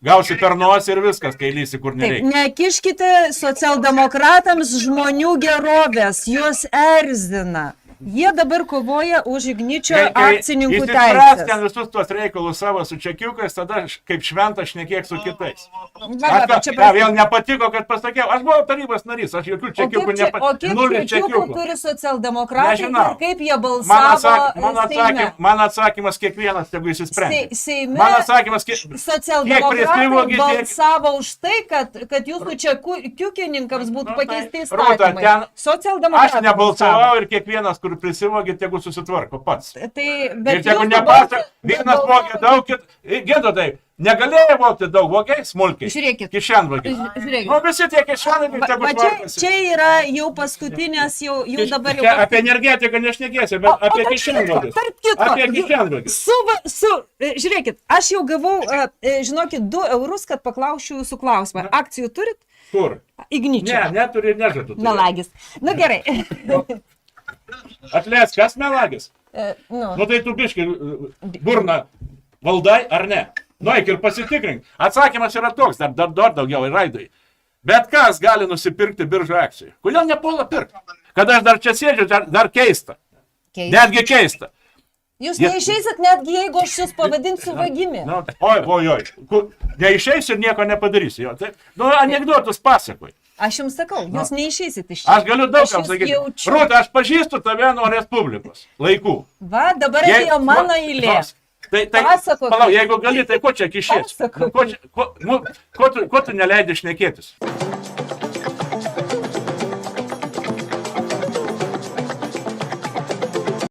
Gausi per nosį ir viskas, kai lysi kur Taip, nereikia. nekiškite socialdemokratams žmonių gerovės, juos erzina. Jie dabar kovoja už Igničio akcininkų Įsispręs ten teisės. visus tuos reikalus savo su čekiukais, tada kaip šventą šnekėk su kitais. Čia Vėl nepatiko, kad pasakiau, aš buvau tarybos narys, aš jokių O čekiukų kiek nepatiko. Nulį čekiukų čekiukų. turi socialdemokratai Nežinau. ir kaip jie balsavo Mano atsakymas kiekvienas, jeigu įsisprendė. Seime? Mano atsakymas, Socialdemokratai balsavo už tai, kad jūsų čekiukininkams būtų pakeisti Rūta, įstatymai. ten Socialdemokratai aš nebalsavau ir kiekvienas, kur prisivogė, tegu susitvarko pats. Tai, Ir bet jeigu jūsų nepasak, balsas- vienas vogė daug, gėdo tai, negalėjo vogti daug, vogiai smulkiai. Žiūrėkit. Kišenvogiai. Žiūrėkit. Nu visi tie kišenvogiai, tegu Va tvarkosi. čia yra jau paskutinės, jau dabar Čia apie energetiką nešnekėsiu, bet apie kišenvogius. Apie kišenvogius. Žiūrėkit, aš jau gavau, žinokit, 2 eurus, kad paklausčiau jūsų klausimą. Akcijų turit? Kur? Igničio. Ne, neturi ir nežadu. Melagis. Na gerai. Atleisk, kas melagis? Nu, Nu tai tu biškai burna valdai ar ne? Nueik ir pasitikrink. Atsakymas yra toks, dar daugiau ir raidai. Bet kas gali nusipirkti biržų akcijų? Kodėl nepuola pirkti? Kad aš dar čia sėdžiu, dar keista. Netgi keista. jūs neišeisit netgi, jeigu aš jūs pavadinsiu vagimi. Nu, oi. Neišeisi ir nieko nepadarysi. Jo. Tai, anekdotus pasakoju. Aš jums sakau, jūs neišeisit iš čia. Aš galiu daug kam jus sakyti. jaučiu. Rūta, aš pažįstu tave nuo Respublikos laikų. Va, dabar atėjo mano eilė. Tai, Pasakok. palauk, jeigu gali, tai ko čia kišies? Pasakok. Ko tu neleidi šnekėtis?